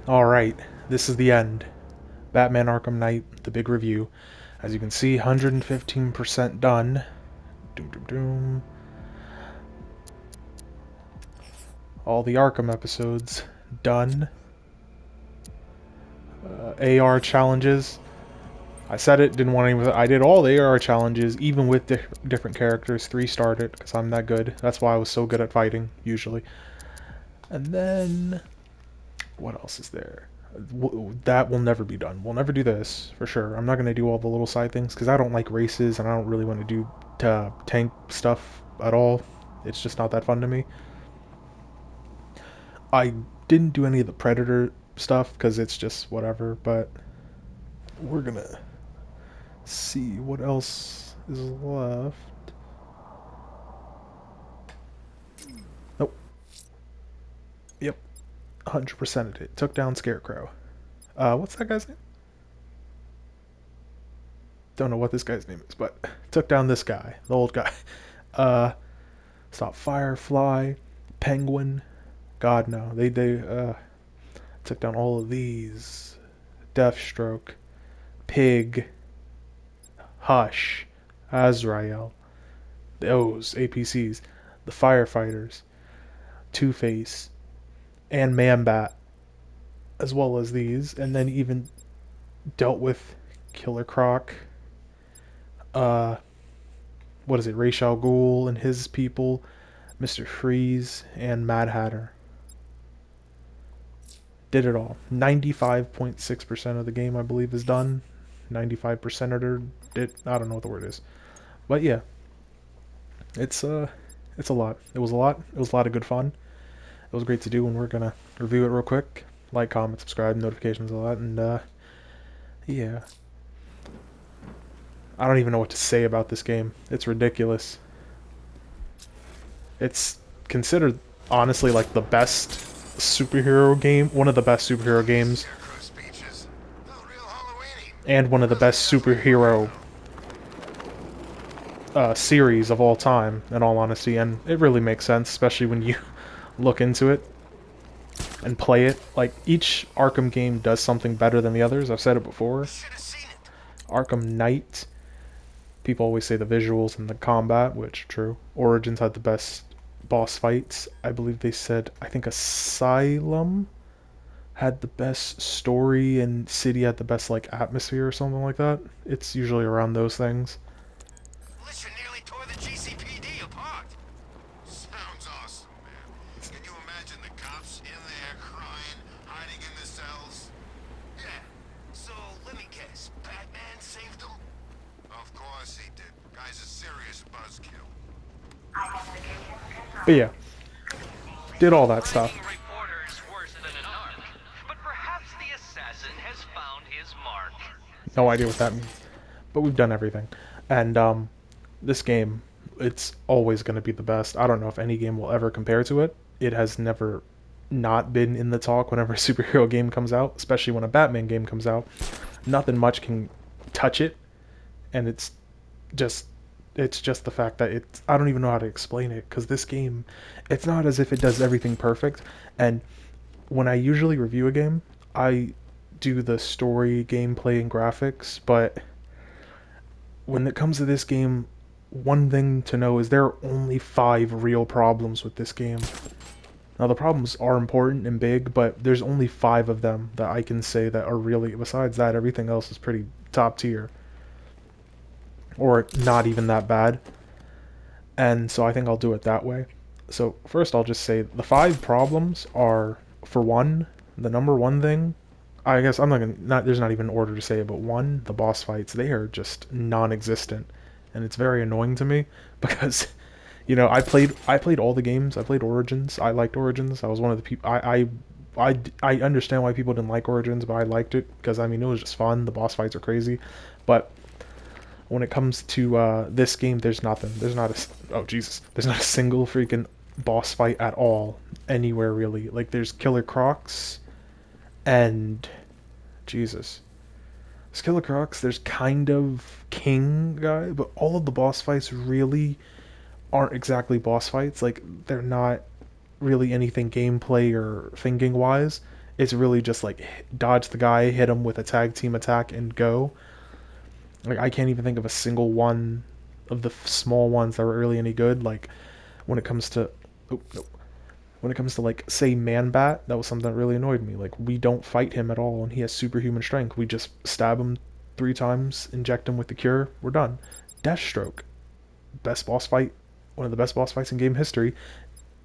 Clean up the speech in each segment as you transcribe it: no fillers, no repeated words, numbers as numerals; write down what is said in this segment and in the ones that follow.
Alright, this is the end. Batman Arkham Knight, the big review. As you can see, 115% done. Doom, doom, doom. All the Arkham episodes done. AR challenges. I said it, didn't want any. I did all the AR challenges, even with different characters. 3-starred it, because I'm that good. That's why I was so good at fighting, usually. And then, what else is there? That will never be done. We'll never do this, for sure. I'm not going to do all the little side things, because I don't like races, and I don't really want to do tank stuff at all. It's just not that fun to me. I didn't do any of the Predator stuff, because it's just whatever, but we're going to see what else is left. Nope. Yep. 100%ed it. Took down Scarecrow. What's that guy's name? Don't know what this guy's name is, but took down this guy, the old guy. Uh, Stop Firefly, Penguin. God no, they took down all of these. Deathstroke, Pig, Hush, Azrael. Those APCs, the firefighters, Two-Face, and Man-Bat, as well as these, and then even dealt with Killer Croc. Uh, what is it? Ra's al Ghul and his people, Mr. Freeze, and Mad Hatter. Did it all. 95.6% of the game, I believe, is done. 95% or did I don't know what the word is, but yeah, it's it's a lot. It was a lot. It was a lot of good fun. It was great to do, and we're gonna review it real quick. Like, comment, subscribe, notifications, all that, and yeah. I don't even know what to say about this game. It's ridiculous. It's considered, honestly, like the best superhero game, one of the best superhero games, and one of the best superhero series of all time, in all honesty, and it really makes sense, especially when you look into it and play it. Like, each Arkham game does something better than the others. I've said it before. Arkham Knight, people always say the visuals and the combat, which true. Origins had the best boss fights. I believe they said, I think Asylum had the best story and City had the best like atmosphere or something like that. It's usually around those things. Militia nearly tore the GCPD apart. Sounds awesome, man. Can you imagine the cops in there crying, hiding in the cells? Yeah. So let me guess, Batman saved them? Of course he did. Guy's a serious buzzkill. But yeah, did all that stuff. Reporters worse than an arc, but perhaps the assassin has found his mark. No idea what that means. But we've done everything. And this game, it's always going to be the best. I don't know if any game will ever compare to it. It has never not been in the talk whenever a superhero game comes out, especially when a Batman game comes out. Nothing much can touch it, and just it's just the fact that it's I don't even know how to explain it because this game, it's not as if it does everything perfect. And when I usually review a game, I do the story, gameplay, and graphics, but when it comes to this game, one thing to know is there are only 5 real problems with this game. Now the problems are important and big, but there's only 5 of them that I can say that are really, besides that, everything else is pretty top tier. Or not even that bad. And so I think I'll do it that way. So first I'll just say the 5 problems are, for one, the number one thing, I guess I'm not gonna not there's not even an order to say it, but one, the boss fights, they are just non-existent. And it's very annoying to me because I played all the games. I played Origins. I liked Origins. I was one of the people I understand why people didn't like Origins, but I liked it because I mean it was just fun. The boss fights are crazy. But when it comes to this game, there's nothing. There's not a oh Jesus. There's not a single freaking boss fight at all anywhere really. Like there's Killer Crocs and Jesus. There's Killer Crocs. There's kind of King guy, but all of the boss fights really aren't exactly boss fights. Like they're not really anything gameplay or thinking wise. It's really just like dodge the guy, hit him with a tag team attack, and go. Like I can't even think of a single one of the small ones that were really any good. Like when it comes to, oh no, when it comes to like say Man Bat, that was something that really annoyed me. Like we don't fight him at all, and he has superhuman strength. We just stab him 3 times, inject him with the cure, we're done. Deathstroke, best boss fight, one of the best boss fights in game history.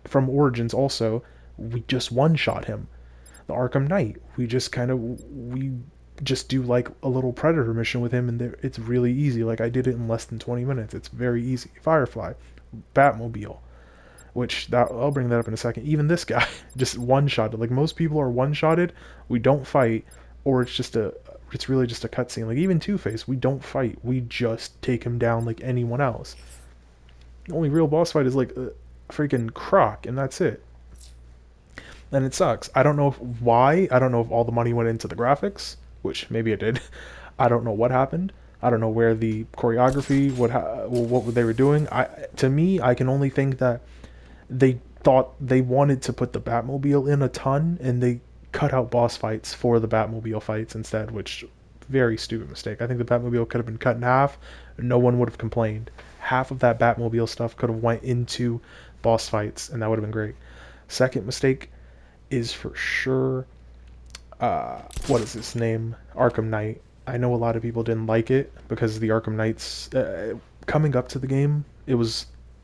From Origins also, we just one shot him. The Arkham Knight, we just do like a little Predator mission with him, and it's really easy. Like I did it in less than 20 minutes. It's very easy. Firefly, Batmobile, which that I'll bring that up in a second. Even this guy, just one shot. Like most people are one shotted. We don't fight, or it's really just a cutscene. Like even Two Face, we don't fight. We just take him down like anyone else. The only real boss fight is like a freaking Croc, and that's it. And it sucks. I don't know why. I don't know if all the money went into the graphics, which maybe it did. I don't know what happened. I don't know where the choreography, what they were doing. To me, I can only think that they thought they wanted to put the Batmobile in a ton, and they cut out boss fights for the Batmobile fights instead, which very stupid mistake. I think the Batmobile could have been cut in half. No one would have complained. Half of that Batmobile stuff could have went into boss fights, and that would have been great. Second mistake is for sure, what is his name? Arkham Knight. I know a lot of people didn't like it because the Arkham Knights, coming up to the game,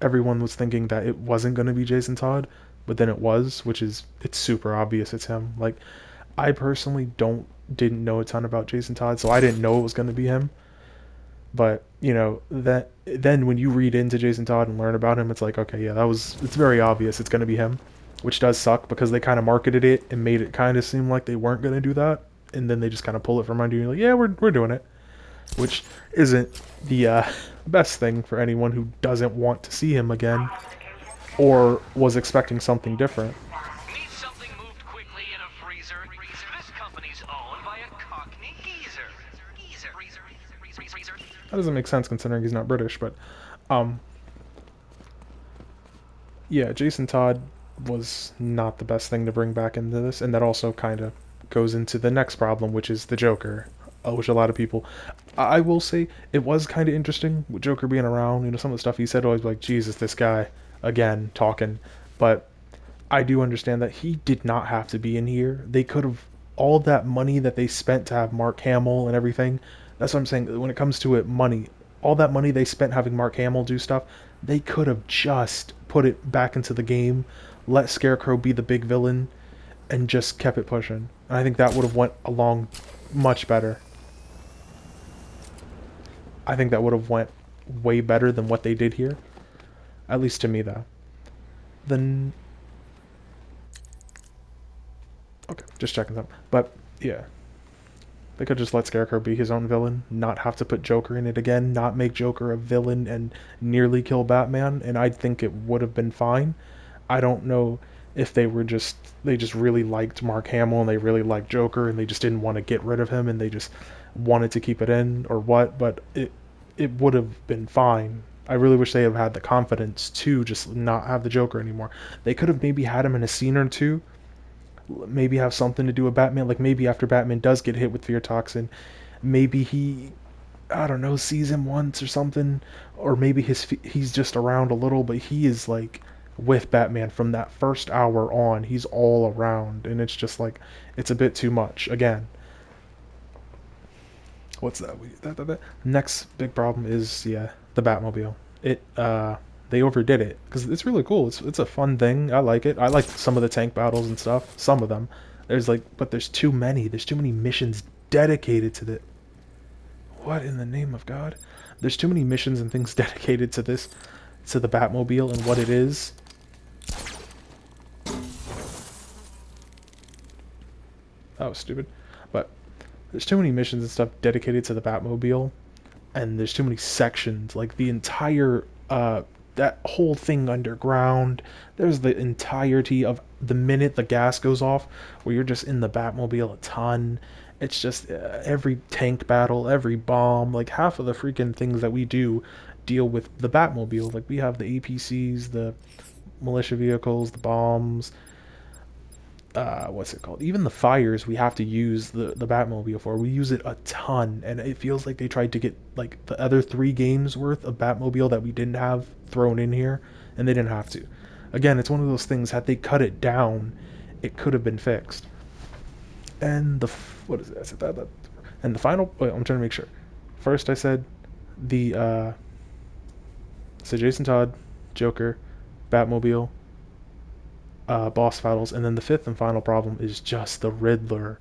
everyone was thinking that it wasn't going to be Jason Todd, but then it was, it's super obvious it's him. Like, I personally didn't know a ton about Jason Todd, so I didn't know it was going to be him. But that then when you read into Jason Todd and learn about him, it's like, okay, yeah, it's very obvious it's going to be him, which does suck because they kind of marketed it and made it kind of seem like they weren't going to do that, and then they just kind of pull it from under you, like, yeah, we're doing it, which isn't the best thing for anyone who doesn't want to see him again or was expecting something different. Need something moved quickly in a freezer? This company's owned by a Cockney geezer. That doesn't make sense considering he's not British, but um, yeah, Jason Todd was not the best thing to bring back into this, and that also kind of goes into the next problem, which is the Joker, which a lot of people. I will say it was kind of interesting with Joker being around. Some of the stuff he said, always like, Jesus, this guy again talking. But I do understand that he did not have to be in here. They could have all that money that they spent to have Mark Hamill and everything. That's what I'm saying. When it comes to it, money, all that money they spent having Mark Hamill do stuff, they could have just put it back into the game, let Scarecrow be the big villain, and just kept it pushing. And I think that would have went along much better. I think that would have went way better than what they did here. At least to me, though. Then, okay, just checking something. But yeah, they could just let Scarecrow be his own villain, not have to put Joker in it again, not make Joker a villain and nearly kill Batman, and I think it would have been fine. I don't know if they just really liked Mark Hamill and they really liked Joker and they just didn't want to get rid of him and they just wanted to keep it in or what, but it would have been fine. I really wish they had had the confidence to just not have the Joker anymore. They could have maybe had him in a scene or two, maybe have something to do with Batman, like maybe after Batman does get hit with fear toxin, maybe he, I don't know, sees him once or something, or maybe he's just around a little, but he is like with Batman from that first hour on. He's all around, and it's just like it's a bit too much. Again, what's that? Next big problem is the Batmobile. They overdid it because it's really cool. It's a fun thing. I like it. I like some of the tank battles and stuff. Some of them. But there's too many. There's too many missions dedicated to the. What in the name of God? There's too many missions and things dedicated to the Batmobile and what it is. That was stupid. But there's too many missions and stuff dedicated to the Batmobile, and there's too many sections. Like the entire that whole thing underground. There's the entirety of the minute the gas goes off, where you're just in the Batmobile a ton. It's just every tank battle, every bomb, like half of the freaking things that we do deal with the Batmobile. Like we have the APCs, the militia vehicles, the bombs, what's it called? Even the fires we have to use the Batmobile for. We use it a ton, and it feels like they tried to get like the other 3 games worth of Batmobile that we didn't have thrown in here, and they didn't have to. Again, it's one of those things. Had they cut it down, it could have been fixed. And what is it? I said that. And the final. Wait, I'm trying to make sure. First, I said the so Jason Todd, Joker, Batmobile, boss battles, and then the fifth and final problem is just the Riddler.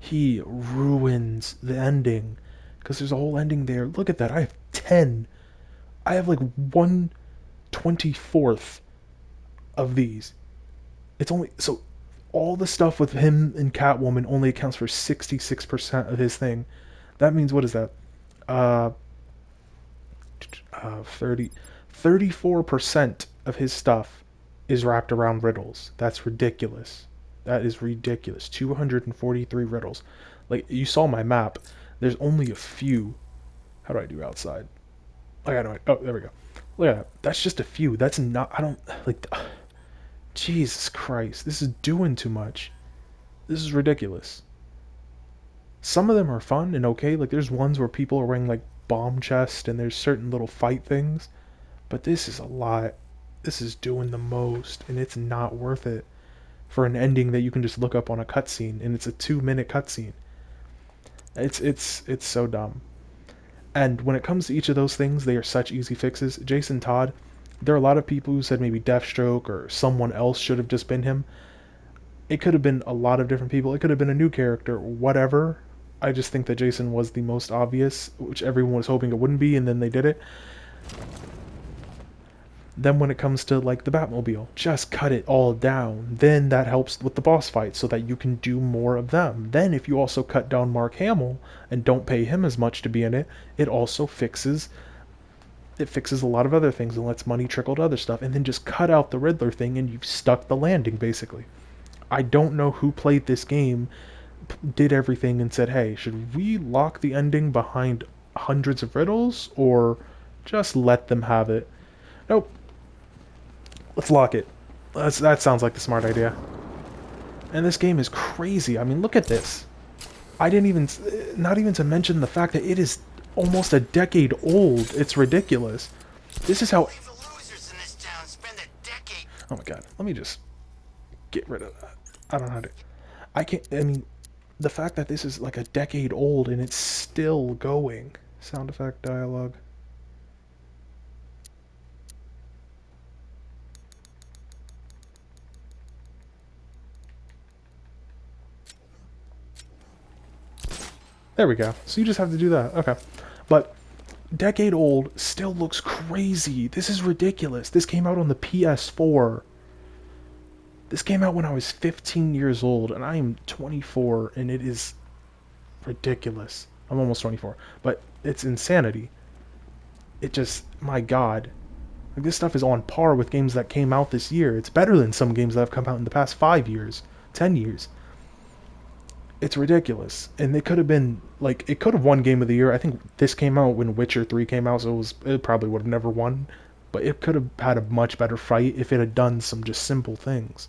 He ruins the ending because there's a whole ending there. Look at that. I have 10. I have like 1/24th of these. It's only so all the stuff with him and Catwoman only accounts for 66% of his thing. That means what is that? Uh, 30, 34% of his stuff is wrapped around riddles. That's ridiculous. That is ridiculous. 243 riddles. Like, you saw my map. There's only a few. How do I do outside? Like, I don't. Oh, there we go. Look at that. That's just a few. That's not. I don't. Like. Jesus Christ. This is doing too much. This is ridiculous. Some of them are fun and okay. Like, there's ones where people are wearing, like, bomb chest and there's certain little fight things. But this is a lot. This is doing the most, and it's not worth it for an ending that you can just look up on a cutscene, and it's a 2-minute cutscene. It's so dumb. And when it comes to each of those things, they are such easy fixes. Jason Todd, there are a lot of people who said maybe Deathstroke or someone else should have just been him. It could have been a lot of different people. It could have been a new character, whatever. I just think that Jason was the most obvious, which everyone was hoping it wouldn't be, and then they did it. Then when it comes to like the Batmobile, just cut it all down. Then that helps with the boss fights so that you can do more of them. Then if you also cut down Mark Hamill and don't pay him as much to be in it, it also fixes a lot of other things and lets money trickle to other stuff. And then just cut out the Riddler thing and you've stuck the landing basically. I don't know who played this game, did everything and said, hey, should we lock the ending behind hundreds of riddles or just let them have it? Nope. Let's lock it. That sounds like the smart idea. And this game is crazy. I mean, look at this. I didn't even... Not even to mention the fact that it is almost a decade old. It's ridiculous. This is how... Oh my god. Let me just get rid of that. I don't know how to... I can't... I mean, the fact that this is like a decade old and it's still going. Sound effect, dialogue. There we go. So you just have to do that. Okay. But decade old still looks crazy. This is ridiculous. This came out on the PS4. This came out when I was 15 years old, and I am 24, and it is ridiculous. I'm almost 24, but it's insanity. It just, my god. Like, this stuff is on par with games that came out this year. It's better than some games that have come out in the past 5 years, 10 years. It's ridiculous. And it could have been, like, it could have won Game of the Year. I think this came out when Witcher 3 came out, so it probably would have never won. But it could have had a much better fight if it had done some just simple things.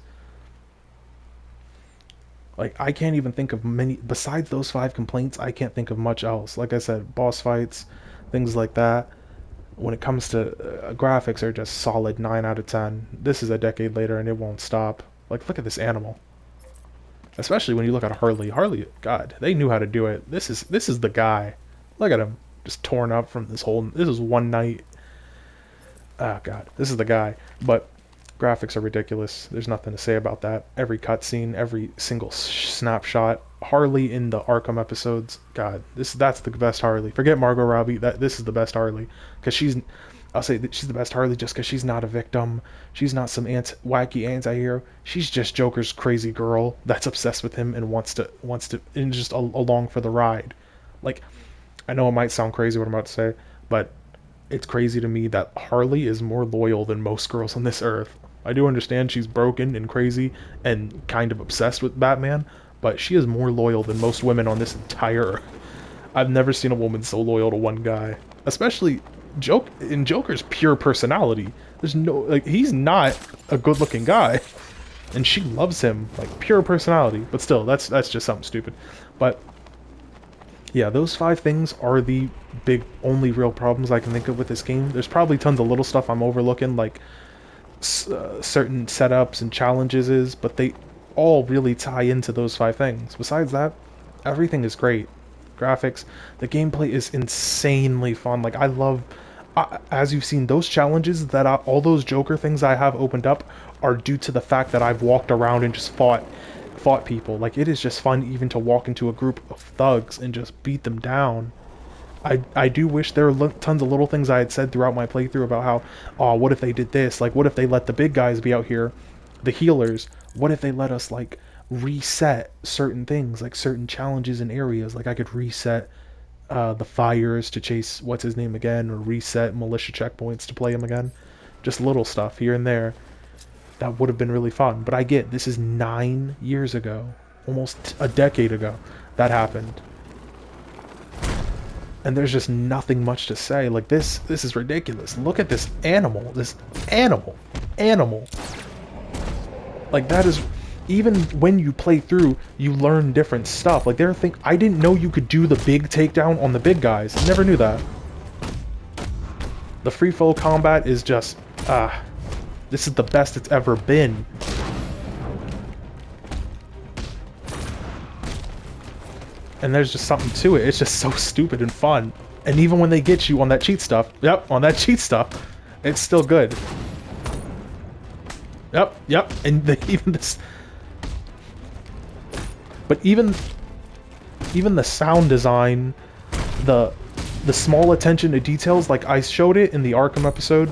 Like, I can't even think of many, besides those 5 complaints, I can't think of much else. Like I said, boss fights, things like that. When it comes to graphics, are just solid 9 out of 10. This is a decade later and it won't stop. Like, look at this animal. Especially when you look at Harley. Harley, God, they knew how to do it. This is the guy. Look at him, just torn up from this whole. This is one night. Oh God, this is the guy. But graphics are ridiculous. There's nothing to say about that. Every cutscene, every single snapshot. Harley in the Arkham episodes. God, that's the best Harley. Forget Margot Robbie. This is the best Harley because I'll say that she's the best Harley just because she's not a victim. She's not some wacky anti-hero. She's just Joker's crazy girl that's obsessed with him and wants to and just along for the ride. Like, I know it might sound crazy what I'm about to say, but it's crazy to me that Harley is more loyal than most girls on this earth. I do understand she's broken and crazy and kind of obsessed with Batman, but she is more loyal than most women on this entire earth. I've never seen a woman so loyal to one guy, especially in Joker's pure personality. There's no, like, he's not a good-looking guy. and she loves him, like pure personality. But still, that's just something stupid. But yeah, those 5 things are the big only real problems I can think of with this game. There's probably tons of little stuff I'm overlooking, like certain setups and challenges but they all really tie into those 5 things. Besides that, everything is great. Graphics, the gameplay is insanely fun. Like, I love, as you've seen, those challenges all those Joker things I have opened up are due to the fact that I've walked around and just fought people. Like, it is just fun even to walk into a group of thugs and just beat them down. I do wish there were tons of little things I had said throughout my playthrough about how, oh, what if they did this? Like, what if they let the big guys be out here, the healers? What if they let us, like, reset certain things, like certain challenges and areas? Like, I could reset the fires to chase what's his name again, or reset militia checkpoints to play him again. Just little stuff here and there. That would have been really fun. But I get, this is 9 years ago, almost a decade ago, that happened. And there's just nothing much to say. Like, this is ridiculous. Look at this animal. Animal. Like, that is, even when you play through, you learn different stuff. Like, I didn't know you could do the big takedown on the big guys. Never knew that. The free flow combat is just, this is the best it's ever been. And there's just something to it. It's just so stupid and fun. And even when they get you on that cheat stuff, it's still good. Yep. And even this, but even the sound design, the small attention to details, like I showed it in the Arkham episode,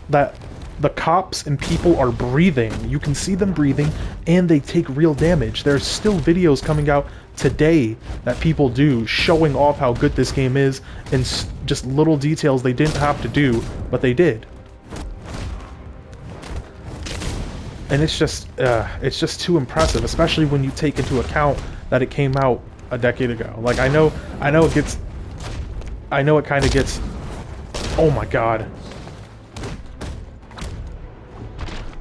that the cops and people are breathing. You can see them breathing, and they take real damage. There's still videos coming out today that people do showing off how good this game is, and just little details they didn't have to do, but they did. And it's just too impressive, especially when you take into account that it came out a decade ago. Like, I know it kind of gets, oh my god.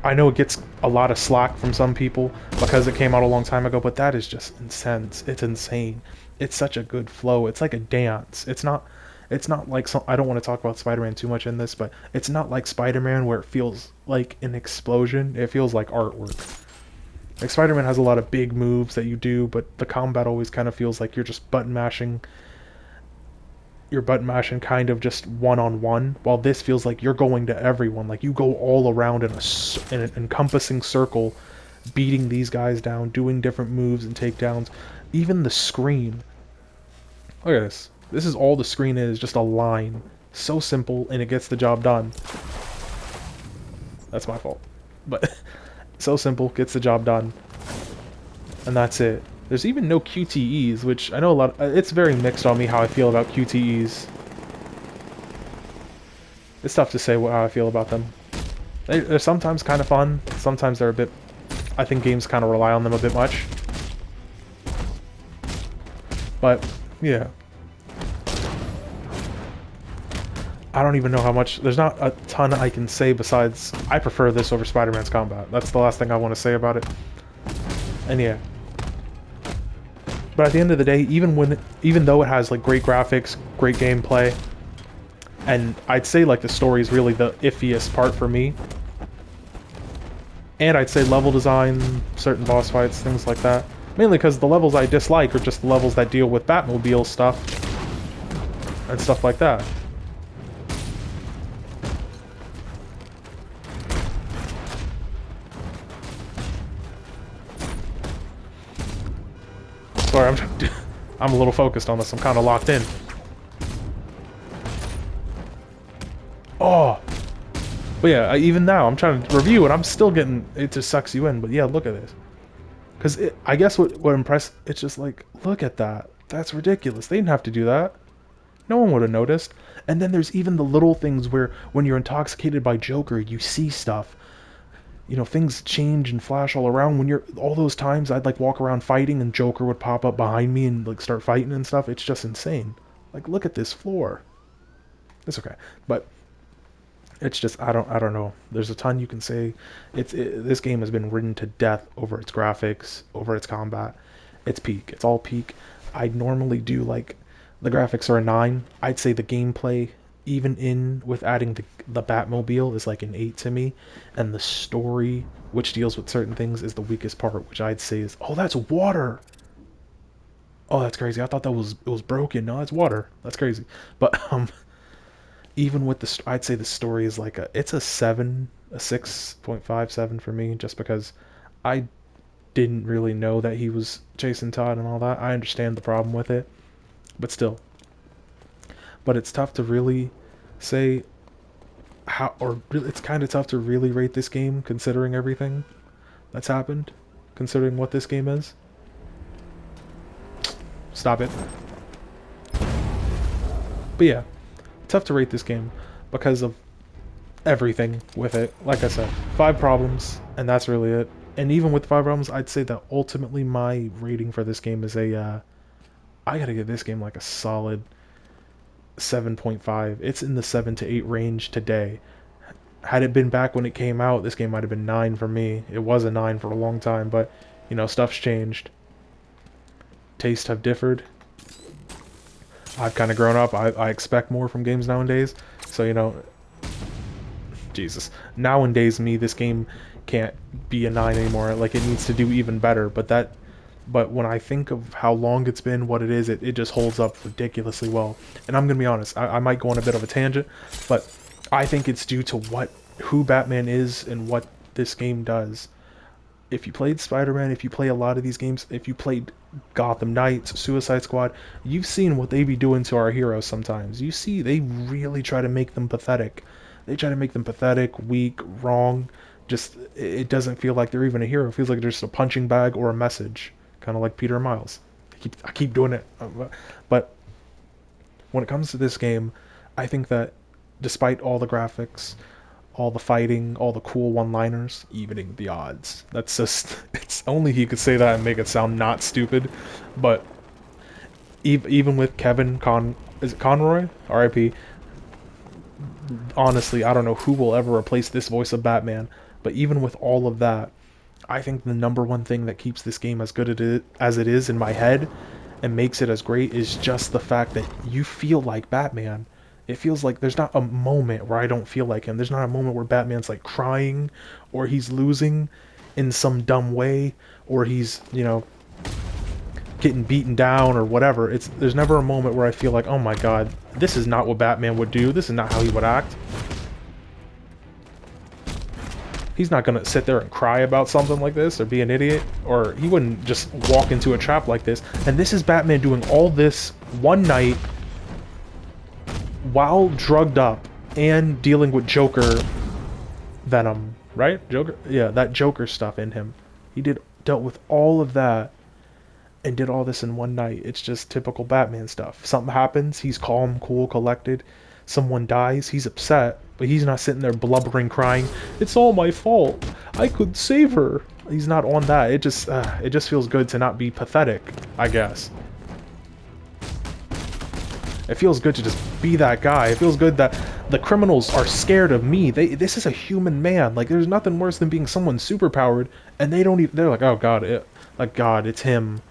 I know it gets a lot of slack from some people because it came out a long time ago, but that is just intense. It's insane. It's such a good flow. It's like a dance. It's not like some, I don't want to talk about Spider-Man too much in this, but it's not like Spider-Man where it feels like an explosion. It feels like artwork. Like, Spider-Man has a lot of big moves that you do, but the combat always kind of feels like you're just button mashing. You're button mashing kind of just one-on-one, while this feels like you're going to everyone. Like, you go all around in an encompassing circle, beating these guys down, doing different moves and takedowns. Even the screen. Look at this. This is all the screen is, just a line. So simple, and it gets the job done. That's my fault. But so simple, gets the job done. And that's it. There's even no QTEs, which I know a lot. It's very mixed on me how I feel about QTEs. It's tough to say how I feel about them. They're sometimes kind of fun. Sometimes they're a bit. I think games kind of rely on them a bit much. But yeah, I don't even know how much. There's not a ton I can say besides I prefer this over Spider-Man's combat. That's the last thing I want to say about it. And yeah. But at the end of the day, even though it has like great graphics, great gameplay, and I'd say like the story is really the iffiest part for me, and I'd say level design, certain boss fights, things like that, mainly because the levels I dislike are just the levels that deal with Batmobile stuff and stuff like that. Sorry, I'm a little focused on this. I'm kind of locked in. Oh! But yeah, even now, I'm trying to review and I'm still getting... It just sucks you in, but yeah, look at this. Because I guess what impressed... It's just like, look at that. That's ridiculous. They didn't have to do that. No one would have noticed. And then there's even the little things where when you're intoxicated by Joker, you see stuff. You know, things change and flash all around. When you're all those times I'd like walk around fighting and Joker would pop up behind me and like start fighting and stuff. It's just insane. Like, look at this floor. It's okay. But It's just I don't know. There's a ton you can say. This game has been ridden to death over its graphics, over its combat. It's peak. It's all peak. I normally do like the graphics are a 9. I'd say the gameplay, even in with adding the Batmobile, is like an 8 to me, and the story, which deals with certain things, is the weakest part, which I'd say is, oh, that's water. Oh, that's crazy. I thought that was it was broken. No, that's water. That's crazy. But even with the I'd say the story is like it's a 7, a 6.57 for me, just because I didn't really know that he was Jason Todd and all that. I understand the problem with it, but still. But it's tough to really say how, or really, it's kind of tough to really rate this game considering everything that's happened, considering what this game is. Stop it. But yeah, tough to rate this game because of everything with it. Like I said, 5 problems, and that's really it. And even with 5 problems, I'd say that ultimately my rating for this game is I gotta give this game like a solid 7.5. It's in the 7 to 8 range today. Had it been back when it came out, this game might have been 9 for me. It was a 9 for a long time, but, you know, stuff's changed. Tastes have differed. I've kind of grown up. I expect more from games nowadays. So, you know, Jesus. Nowadays, this game can't be a 9 anymore. Like, it needs to do even better. But when I think of how long it's been, what it is, it just holds up ridiculously well. And I'm gonna be honest, I might go on a bit of a tangent, but I think it's due to who Batman is and what this game does. If you played Spider-Man, if you play a lot of these games, if you played Gotham Knights, Suicide Squad, you've seen what they be doing to our heroes sometimes. You see, they really try to make them pathetic. They try to make them pathetic, weak, wrong. Just, it doesn't feel like they're even a hero. It feels like they're just a punching bag or a message. Kind of like Peter and Miles. I keep doing it. But when it comes to this game, I think that despite all the graphics, all the fighting, all the cool one-liners, evening the odds. That's just, it's only he could say that and make it sound not stupid. But even with is it Conroy? R.I.P. Honestly, I don't know who will ever replace this voice of Batman. But even with all of that, I think the number one thing that keeps this game as good as it is in my head and makes it as great is just the fact that you feel like Batman. It feels like there's not a moment where I don't feel like him. There's not a moment where Batman's like crying or he's losing in some dumb way or he's, you know, getting beaten down or whatever. There's never a moment where I feel like, "Oh my god, this is not what Batman would do. This is not how he would act." He's not gonna sit there and cry about something like this or be an idiot, or he wouldn't just walk into a trap like this. And this is Batman doing all this one night while drugged up and dealing with Joker Venom, right? Joker, yeah, that Joker stuff in him. He dealt with all of that and did all this in one night. It's just typical Batman stuff. Something happens, he's calm, cool, collected. Someone dies, he's upset, but he's not sitting there blubbering, crying, "It's all my fault. I could save her." He's not on that. It just feels good to not be pathetic, I guess. It feels good to just be that guy. It feels good that the criminals are scared of me. This is a human man. Like, there's nothing worse than being someone superpowered, and they don't even. They're like, "Oh God, God, it's him."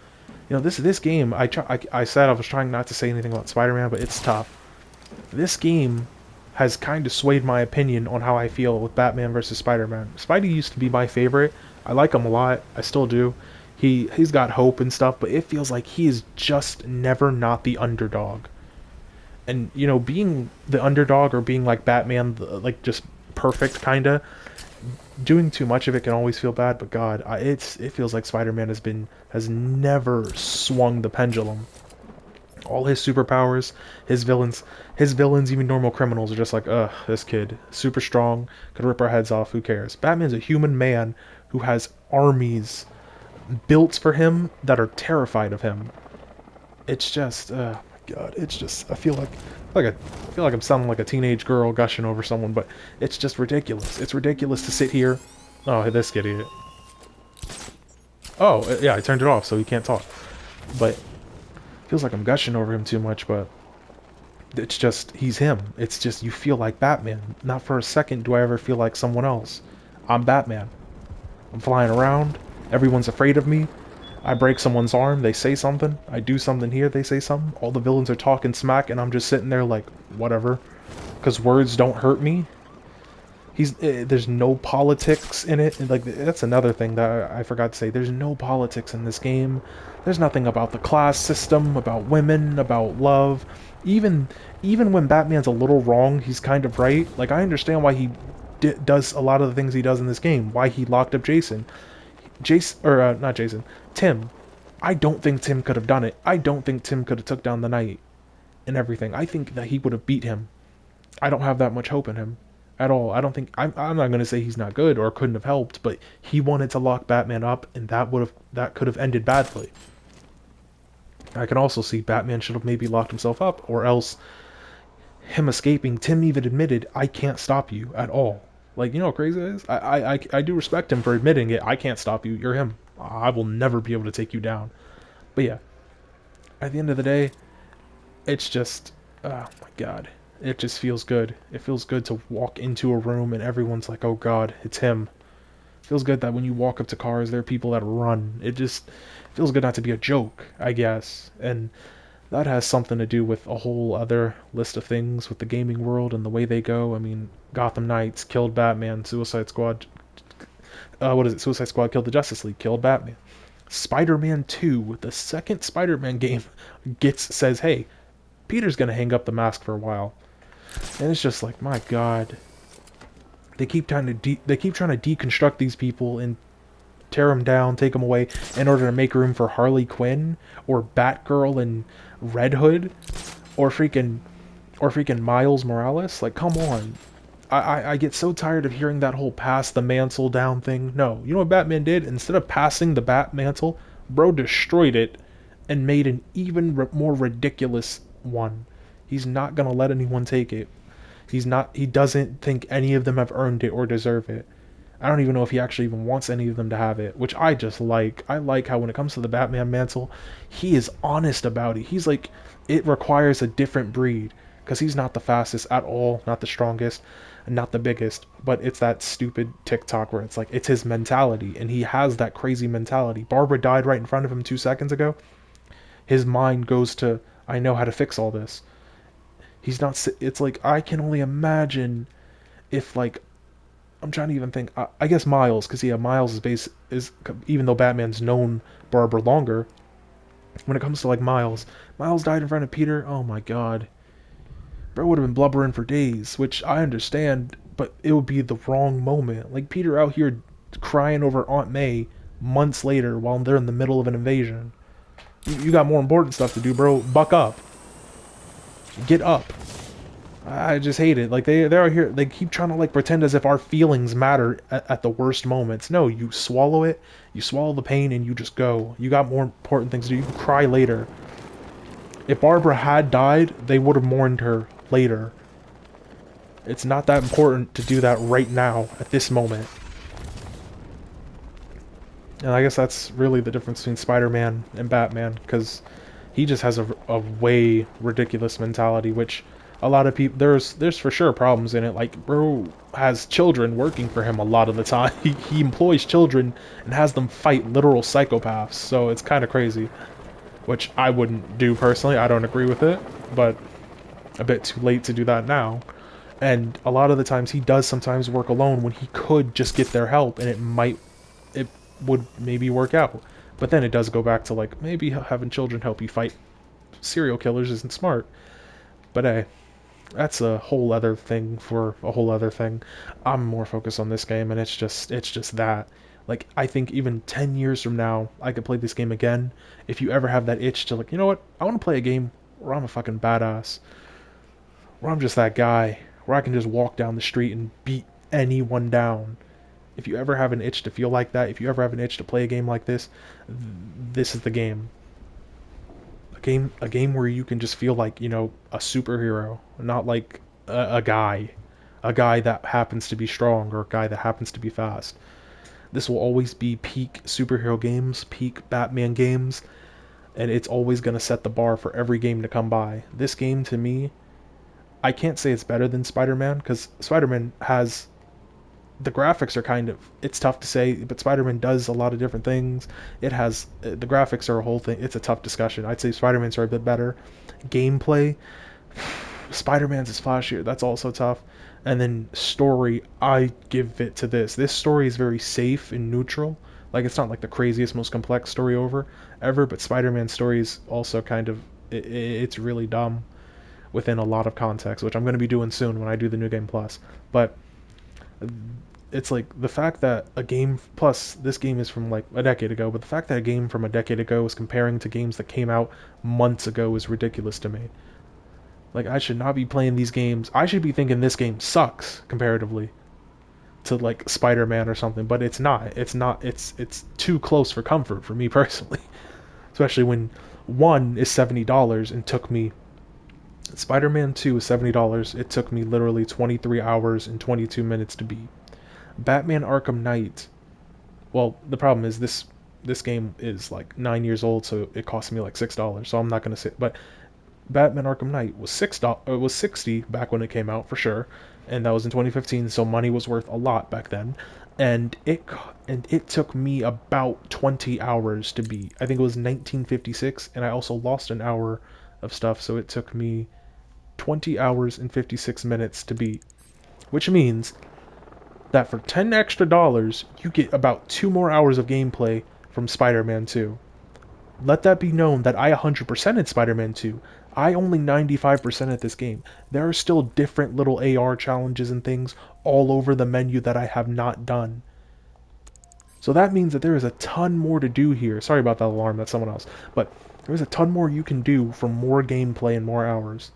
You know, this game. I said I was trying not to say anything about Spider-Man, but it's tough. This game has kind of swayed my opinion on how I feel with Batman versus Spider-Man. Spidey used to be my favorite. I like him a lot. I still do. He's got hope and stuff, but it feels like he is just never not the underdog. And you know, being the underdog or being like Batman, like just perfect kinda, doing too much of it can always feel bad. But God, it feels like Spider-Man has never swung the pendulum. All his superpowers, his villains, even normal criminals are just like, ugh, this kid, super strong, could rip our heads off, who cares? Batman's a human man who has armies built for him that are terrified of him. It's just, oh my God, it's just, I feel like I'm sounding like a teenage girl gushing over someone, but it's just ridiculous. It's ridiculous to sit here. Oh, this idiot. Oh, yeah, I turned it off so he can't talk. But feels like I'm gushing over him too much, but It's just he's him. It's just you feel like Batman. Not for a second do I ever feel like someone else. I'm Batman. I'm flying around. Everyone's afraid of me. I break someone's arm, they say something. I do something here, they say something. All the villains are talking smack, and I'm just sitting there like, whatever. Because words don't hurt me. There's no politics in it. And like that's another thing that I forgot to say. There's no politics in this game. There's nothing about the class system, about women, about love. Even even when Batman's a little wrong, he's kind of right. Like I understand why he does a lot of the things he does in this game. Why he locked up Jason. Jason or not Jason. Tim. I don't think Tim could have done it. I don't think Tim could have took down the Knight and everything. I think that he would have beat him. I don't have that much hope in him at all. I don't think I'm not going to say he's not good or couldn't have helped, but he wanted to lock Batman up, and that could have ended badly. I can also see Batman should have maybe locked himself up, or else him escaping. Tim even admitted, "I can't stop you at all." Like you know, what crazy it is. I do respect him for admitting it. I can't stop you. You're him. I will never be able to take you down. But yeah, at the end of the day, it's just, oh my god. It just feels good. It feels good to walk into a room and everyone's like, oh god, it's him. It feels good that when you walk up to cars, there are people that run. It just feels good not to be a joke, I guess. And that has something to do with a whole other list of things with the gaming world and the way they go. I mean, Gotham Knights killed Batman, Suicide Squad, what is it? Suicide Squad killed the Justice League, killed Batman. Spider-Man 2, the second Spider-Man game, says, hey, Peter's gonna hang up the mask for a while. And it's just like, my God, they keep trying to deconstruct these people and tear them down, take them away, in order to make room for Harley Quinn or Batgirl and Red Hood or freaking Miles Morales. Like, come on. I get so tired of hearing that whole pass the mantle down thing. No, you know what Batman did? Instead of passing the bat mantle, bro destroyed it and made an even more ridiculous one. He's not gonna let anyone take it. He doesn't think any of them have earned it or deserve it. I don't even know if he actually even wants any of them to have it, which I just like. I like how when it comes to the Batman mantle, he is honest about it. He's like, it requires a different breed, because he's not the fastest at all, not the strongest, and not the biggest, but it's that stupid TikTok where it's like, it's his mentality, and he has that crazy mentality. Barbara died right in front of him 2 seconds ago. His mind goes to, I know how to fix all this. He's not, it's like, I can only imagine if like, I'm trying to even think. I guess Miles, because yeah, Miles is even though Batman's known Barbara longer. When it comes to like Miles died in front of Peter. Oh my God, bro would have been blubbering for days, which I understand, but it would be the wrong moment. Like Peter out here crying over Aunt May months later while they're in the middle of an invasion. You got more important stuff to do, bro. Buck up, get up. I just hate it. Like they're out here. They keep trying to like pretend as if our feelings matter at the worst moments. No, you swallow it. You swallow the pain and you just go. You got more important things to do. You can cry later. If Barbara had died, they would have mourned her later. It's not that important to do that right now at this moment. And I guess that's really the difference between Spider-Man and Batman, because he just has a way ridiculous mentality, which a lot of people, there's for sure problems in it. Like, bro has children working for him a lot of the time. He employs children and has them fight literal psychopaths, so it's kind of crazy, which I wouldn't do personally. I don't agree with it, but a bit too late to do that now. And a lot of the times he does sometimes work alone when he could just get their help, and it would maybe work out. But then it does go back to like, maybe having children help you fight serial killers isn't smart. But hey, that's a whole other thing for a whole other thing. I'm more focused on this game, and it's just that. Like, I think even 10 years from now, I could play this game again. If you ever have that itch to like, you know what, I want to play a game where I'm a fucking badass, where I'm just that guy, where I can just walk down the street and beat anyone down. If you ever have an itch to feel like that, if you ever have an itch to play a game like this is the game. A game where you can just feel like, you know, a superhero, not like a guy that happens to be strong or a guy that happens to be fast. This will always be peak superhero games, peak Batman games, and it's always going to set the bar for every game to come by. This game, to me, I can't say it's better than Spider-Man because Spider-Man has the graphics are kind of it's tough to say, but Spider-Man does a lot of different things. It has the graphics are a whole thing. It's a tough discussion. I'd say Spider-Man's are a bit better. Gameplay, Spider-Man's is flashier. That's also tough. And then story, I give it to this. This story is very safe and neutral. Like it's not like the craziest, most complex story ever, but Spider-Man's story is also kind of it's really dumb within a lot of context, which I'm going to be doing soon when I do the New Game Plus. But it's like the fact that a game plus this game is from like a decade ago, but the fact that a game from a decade ago is comparing to games that came out months ago is ridiculous to me. Like I should not be playing these games. I should be thinking this game sucks comparatively to like Spider-Man or something, but it's not. It's not. It's too close for comfort for me personally. Especially when one is $70 and took me Spider-Man 2 is $70. It took me literally 23 hours and 22 minutes to beat. Batman Arkham Knight. Well, the problem is this game is like 9 years old, so it cost me like $6. So I'm not gonna say, but Batman Arkham Knight was $6. It was 60 back when it came out for sure, and that was in 2015. So money was worth a lot back then, and it took me about 20 hours to beat. I think it was 1956, and I also lost an hour of stuff, so it took me 20 hours and 56 minutes to beat, which means that for $10 extra, you get about 2 more hours of gameplay from Spider-Man 2. Let that be known that I 100%ed Spider-Man 2. I only 95% at this game. There are still different little AR challenges and things all over the menu that I have not done. So that means that there is a ton more to do here. Sorry about that alarm, that's someone else. But there's a ton more you can do for more gameplay and more hours.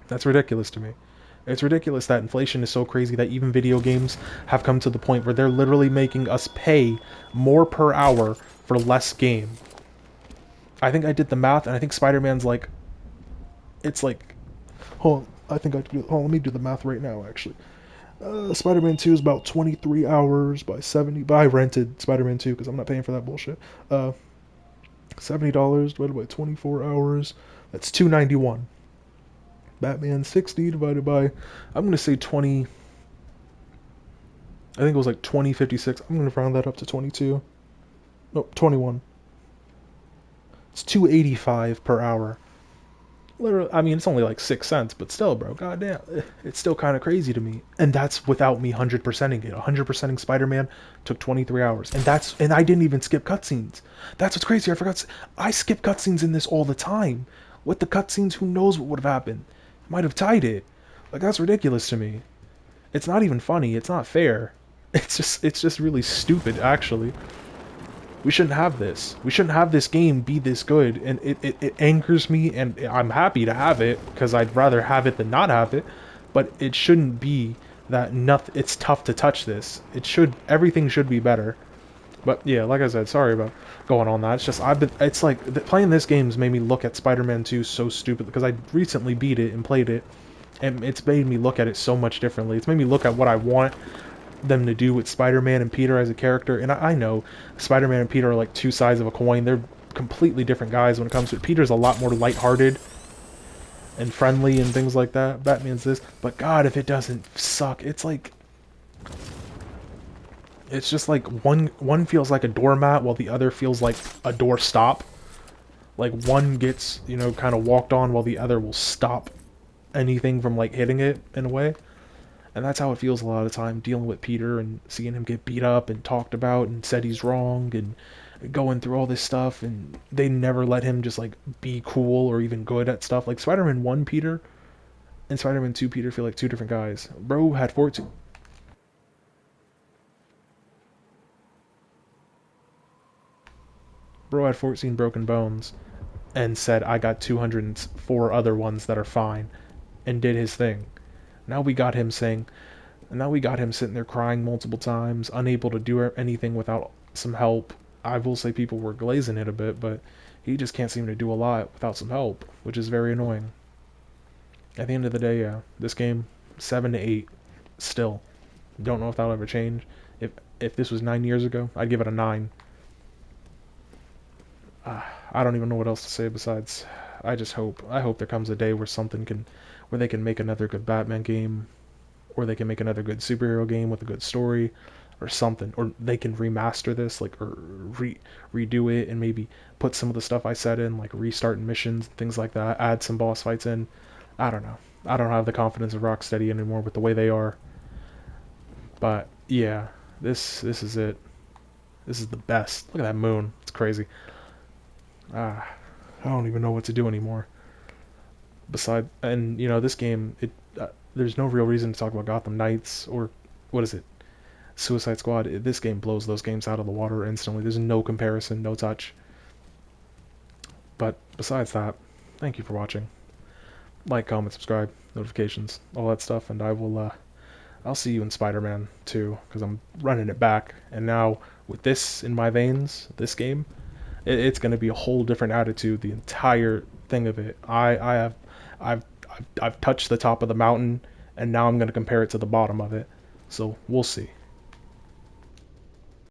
That's ridiculous to me. It's ridiculous that inflation is so crazy that even video games have come to the point where they're literally making us pay more per hour for less game. I think I did the math, and I think Spider-Man's like, it's like, hold on, I think I do. Hold on, let me do the math right now. Actually, Spider-Man 2 is about 23 hours by 70. But I rented Spider-Man 2 because I'm not paying for that bullshit. $70 divided by 24 hours. That's 291. Batman 60 divided by, I'm gonna say 20. I think it was like 2056. I'm gonna round that up to 22. No, 21. It's 285 per hour. Literally, I mean, it's only like 6 cents, but still, bro, goddamn, it's still kind of crazy to me. And that's without me 100%ing it. 100%ing Spider-Man took 23 hours, and I didn't even skip cutscenes. That's what's crazy. I forgot. I skip cutscenes in this all the time. With the cutscenes, who knows what would have happened? Might have tied it. Like that's ridiculous to me. It's not even funny. It's not fair. It's just really stupid, actually. We shouldn't have this. We shouldn't have this game be this good, and it angers me, and I'm happy to have it, because I'd rather have it than not have it, but it shouldn't be that nothing, it's tough to touch this. Everything should be better. But yeah, like I said, sorry about going on that. It's just, it's like, playing this game's made me look at Spider-Man 2 so stupid, because I recently beat it and played it, and it's made me look at it so much differently. It's made me look at what I want them to do with Spider-Man and Peter as a character. And I know Spider-Man and Peter are like two sides of a coin. They're completely different guys when it comes to it. Peter's a lot more lighthearted and friendly and things like that. Batman's this. But God, if it doesn't suck, it's like... It's just like one feels like a doormat while the other feels like a doorstop. Like one gets, you know, kind of walked on while the other will stop anything from like hitting it in a way. And that's how it feels a lot of the time, dealing with Peter and seeing him get beat up and talked about and said he's wrong and going through all this stuff, and they never let him just like be cool or even good at stuff. Like Spider-Man 1 Peter and Spider-Man 2 Peter feel like two different guys. Bro had 14 broken bones and said I got 204 other ones that are fine and did his thing. Now we got him saying And now we got him sitting there crying multiple times, unable to do anything without some help. I will say people were glazing it a bit, but he just can't seem to do a lot without some help, which is very annoying. At the end of the day, yeah, this game, 7 to 8, still. Don't know if that'll ever change. If this was 9 years ago, I'd give it a 9. I don't even know what else to say besides I hope there comes a day where where they can make another good Batman game, or they can make another good superhero game with a good story, or something, or they can remaster this, like, or redo it and maybe put some of the stuff I said in, like restart missions, things like that, add some boss fights in. I don't know. I don't have the confidence of Rocksteady anymore with the way they are. But yeah, this is it. This is the best. Look at that moon. It's crazy. Ah, I don't even know what to do anymore. Beside, and this game, there's no real reason to talk about Gotham Knights or what is it, Suicide Squad. This game blows those games out of the water instantly. There's no comparison, no touch. But besides that, thank you for watching. Like, comment, subscribe, notifications, all that stuff, and I'll see you in Spider-Man 2 because I'm running it back. And now with this in my veins, this game, it's going to be a whole different attitude. The entire thing of it. I've I've touched the top of the mountain, and now I'm going to compare it to the bottom of it. So we'll see.